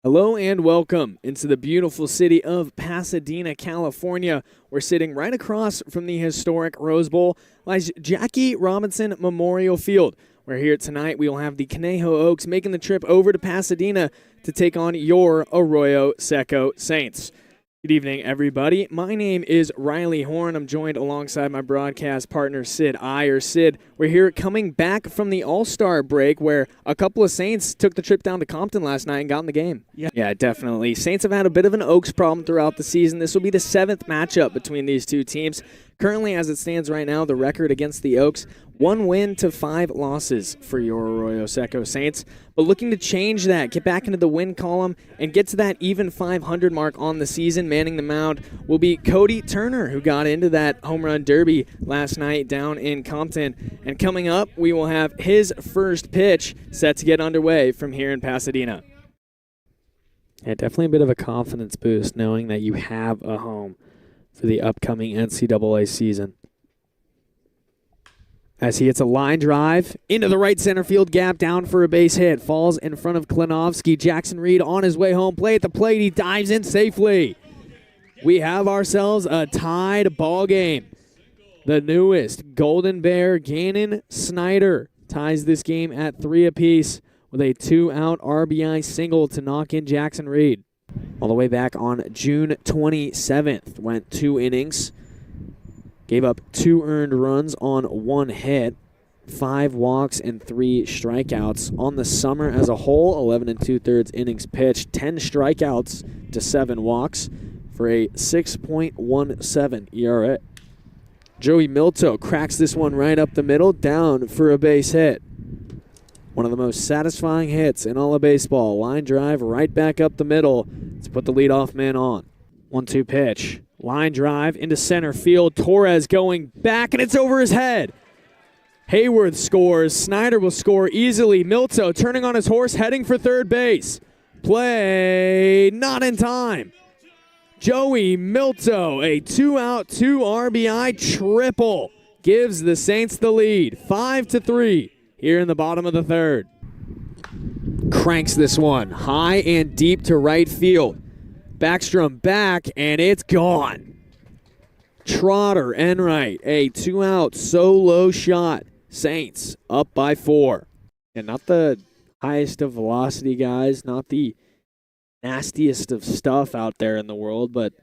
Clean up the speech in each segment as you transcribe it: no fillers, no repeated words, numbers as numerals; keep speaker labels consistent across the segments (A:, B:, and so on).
A: Hello and welcome into the beautiful city of Pasadena, California. We're sitting right across from the historic Rose Bowl, lies Jackie Robinson Memorial Field. We're here tonight. We will have the Conejo Oaks making the trip over to Pasadena to take on your Arroyo Seco Saints. Good evening, everybody. My name is Riley Horn. I'm joined alongside my broadcast partner, Sid Iyer. Sid, we're here coming back from the All-Star break where a couple of Saints took the trip down to Compton last night and got in the game. Yeah, definitely. Saints have had a bit of an Oaks problem throughout the season. This will be the 7th matchup between these two teams. Currently, as it stands right now, the record against the Oaks, 1 win to 5 losses for your Arroyo Seco Saints. But looking to change that, get back into the win column, and get to that even 500 mark on the season. Manning the mound will be Cody Turner, who got into that home run derby last night down in Compton. And coming up, we will have his first pitch set to get underway from here in Pasadena. Yeah, definitely a bit of a confidence boost knowing that you have a home for the upcoming NCAA season. As he hits a line drive into the right center field gap, down for a base hit. Falls in front of Klinovsky. Jackson Reed on his way home plate. At the plate, he dives in safely. We have ourselves a tied ball game. The newest Golden Bear, Gannon Snyder, ties this game at 3 apiece with a 2-out RBI single to knock in Jackson Reed. All the way back on June 27th, went 2 innings. Gave up 2 earned runs on 1 hit, 5 walks, and 3 strikeouts. On the summer as a whole, 11 2/3 innings pitched, 10 strikeouts to 7 walks for a 6.17 ERA. Joey Milto cracks this one right up the middle, down for a base hit. One of the most satisfying hits in all of baseball. Line drive right back up the middle to put the leadoff man on. 1-2 pitch. Line drive into center field. Torres going back, and it's over his head. Hayworth scores. Snyder will score easily. Milto turning on his horse, heading for third base. Play not in time. Joey Milto, a 2-out, 2 RBI triple, gives the Saints the lead, 5-3 here in the bottom of the third. Cranks this one high and deep to right field. Backstrom back, and it's gone. Trotter, Enright, a 2-out solo shot. Saints up by 4. And not the highest of velocity guys, not the nastiest of stuff out there in the world, but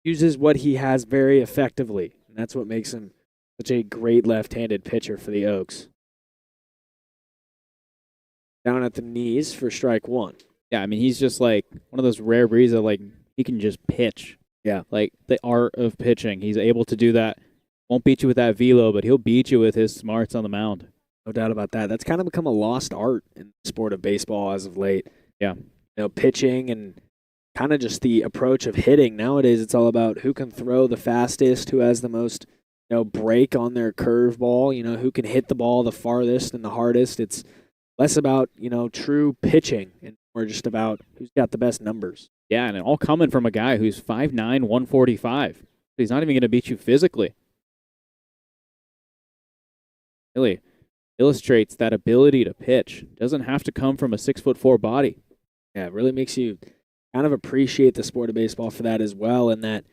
A: uses what he has very effectively. And that's what makes him such a great left-handed pitcher for the Oaks. Down at the knees for strike 1.
B: Yeah, I mean, he's just like one of those rare breeds that, like, he can just pitch.
A: Yeah.
B: Like, the art of pitching. He's able to do that. Won't beat you with that velo, but he'll beat you with his smarts on the mound.
A: No doubt about that. That's kind of become a lost art in the sport of baseball as of late.
B: Yeah.
A: Pitching and kind of just the approach of hitting. Nowadays, it's all about who can throw the fastest, who has the most, break on their curveball, who can hit the ball the farthest and the hardest. It's less about, true pitching and more just about who's got the best numbers.
B: Yeah, and all coming from a guy who's 5'9", 145. He's not even going to beat you physically. Really illustrates that ability to pitch. Doesn't have to come from a 6'4" body.
A: Yeah, it really makes you kind of appreciate the sport of baseball for that as well. And that,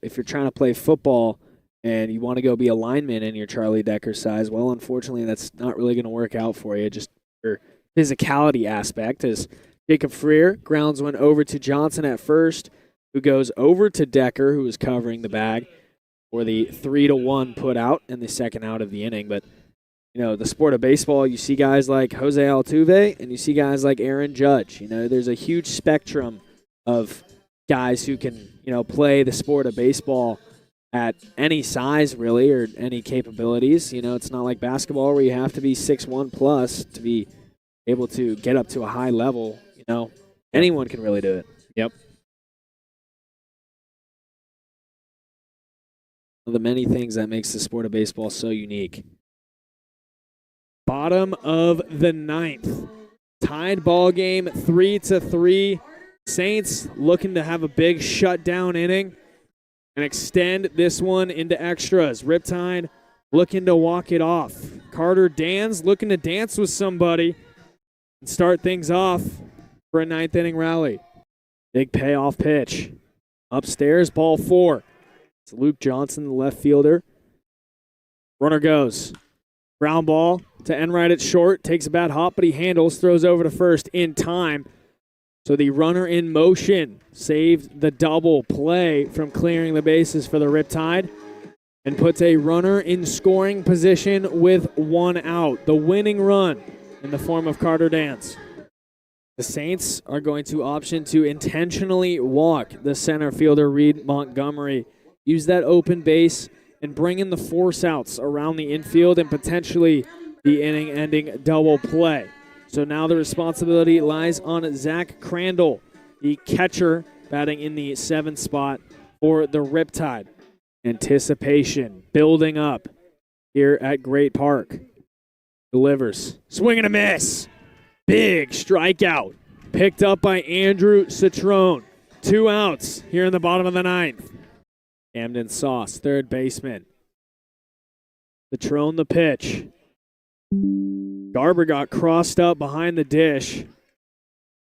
A: if you're trying to play football and you want to go be a lineman in your Charlie Decker size, well, unfortunately, that's not really going to work out for you. Just your physicality aspect, as Jacob Freer grounds one over to Johnson at first, who goes over to Decker, who was covering the bag for the 3-1 put out in the second out of the inning. But, the sport of baseball, you see guys like Jose Altuve and you see guys like Aaron Judge. There's a huge spectrum of guys who can, play the sport of baseball at any size, really, or any capabilities. It's not like basketball where you have to be 6'1" plus to be able to get up to a high level. Anyone can really do it.
B: Yep.
A: One of the many things that makes the sport of baseball so unique. Bottom of the 9th. Tied ball game, 3-3. Saints looking to have a big shutdown inning and extend this one into extras. Riptide looking to walk it off. Carter Dans looking to dance with somebody and start things off. for a ninth inning rally. Big payoff pitch. Upstairs, ball 4. It's Luke Johnson, the left fielder. Runner goes. Ground ball to Enright at short. Takes a bad hop, but he handles. Throws over to first in time. So the runner in motion saved the double play from clearing the bases for the Riptide and puts a runner in scoring position with 1 out. The winning run in the form of Carter Dance. The Saints are going to option to intentionally walk the center fielder Reed Montgomery. Use that open base and bring in the force outs around the infield and potentially the inning-ending double play. So now the responsibility lies on Zach Crandall, the catcher, batting in the 7th spot for the Riptide. Anticipation building up here at Great Park. Delivers. Swing and a miss. Big strikeout. Picked up by Andrew Citrone. 2 outs here in the bottom of the 9th. Camden Sauce, third baseman. Citrone the pitch. Garber got crossed up behind the dish,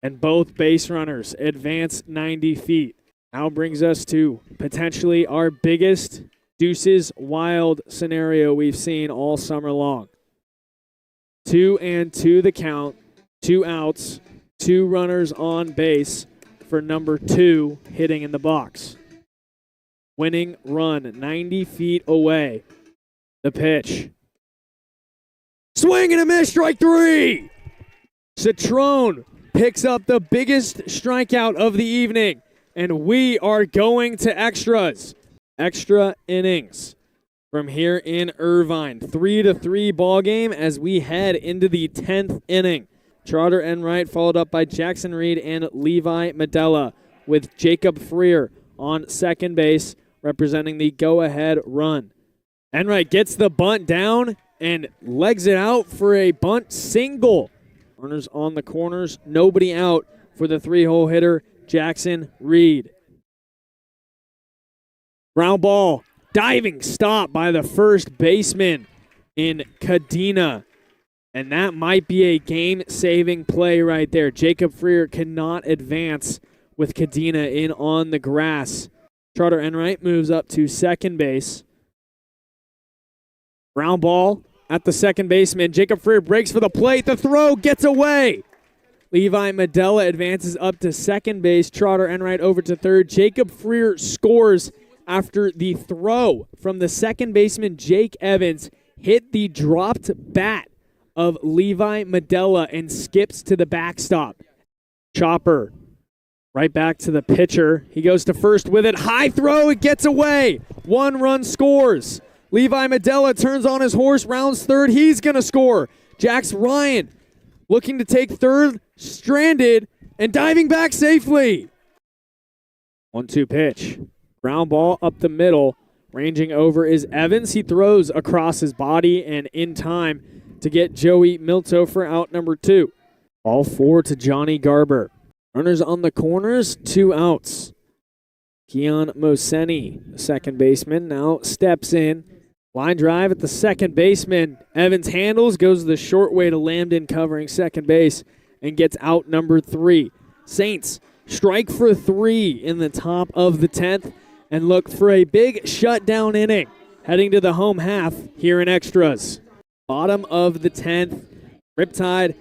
A: and both base runners advance 90 feet. Now brings us to potentially our biggest Deuces Wild scenario we've seen all summer long. 2-2 the count, 2 outs, 2 runners on base for number 2 hitting in the box. Winning run 90 feet away. The pitch. Swing and a miss, strike 3. Citrone picks up the biggest strikeout of the evening, and we are going to extras. Extra innings from here in Irvine. 3-3 ball game as we head into the 10th inning. Trotter Enright followed up by Jackson Reed and Levi Medella with Jacob Freer on second base representing the go-ahead run. Enright gets the bunt down and legs it out for a bunt single. Runners on the corners, nobody out for the 3-hole hitter, Jackson Reed. Ground ball, diving stop by the first baseman in Cadena. And that might be a game-saving play right there. Jacob Freer cannot advance with Cadena in on the grass. Trotter Enright moves up to second base. Ground ball at the second baseman. Jacob Freer breaks for the plate. The throw gets away. Levi Medella advances up to second base. Trotter Enright over to third. Jacob Freer scores after the throw from the second baseman, Jake Evans, hit the dropped bat of Levi Medella and skips to the backstop. Chopper right back to the pitcher. He goes to first with it. High throw. It gets away. 1 run scores. Levi Medella turns on his horse, rounds third. He's going to score. Jax Ryan looking to take third, stranded, and diving back safely. 1-2 pitch. Ground ball up the middle. Ranging over is Evans. He throws across his body and in time to get Joey Milto for out number 2. All 4 to Johnny Garber. Runners on the corners, 2 outs. Keon Moseni, the second baseman, now steps in. Line drive at the second baseman. Evans handles, goes the short way to Lambden covering second base, and gets out number 3. Saints strike for 3 in the top of the 10th and look for a big shutdown inning heading to the home half here in extras. Bottom of the 10th, Riptide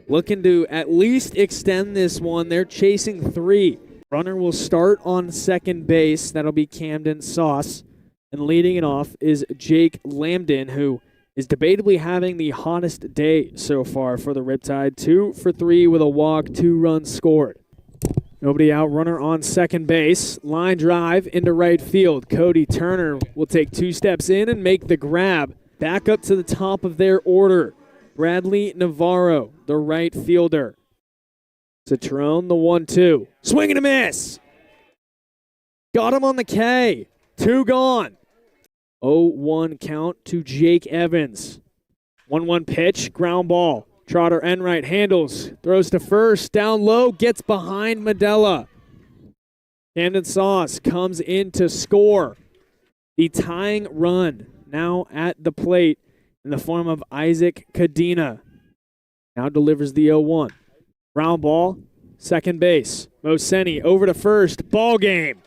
A: looking to at least extend this one. They're chasing 3. Runner will start on second base. That'll be Camden Sauce. And leading it off is Jake Lambden, who is debatably having the hottest day so far for the Riptide. 2 for 3 with a walk, 2 runs scored. Nobody out, runner on second base. Line drive into right field. Cody Turner will take 2 steps in and make the grab. Back up to the top of their order. Bradley Navarro, the right fielder. Citrone, the 1-2. Swing and a miss. Got him on the K. 2 gone. 0-1 count to Jake Evans. 1-1 pitch, ground ball. Trotter Enright handles, throws to first, down low, gets behind Medella. Camden Sauce comes in to score. The tying run now at the plate in the form of Isaac Cadena. Now delivers the 0-1. Ground ball second base. Moseni over to first. Ball game.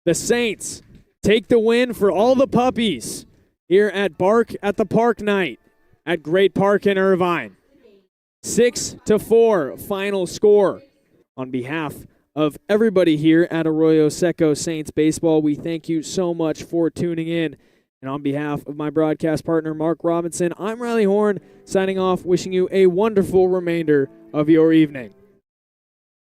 A: The Saints take the win for all the puppies here at Bark at the Park night at Great Park in Irvine. 6-4 final score. On behalf of everybody here at Arroyo Seco Saints Baseball, we thank you so much for tuning in. And on behalf of my broadcast partner, Mark Robinson, I'm Riley Horn, signing off, wishing you a wonderful remainder of your evening.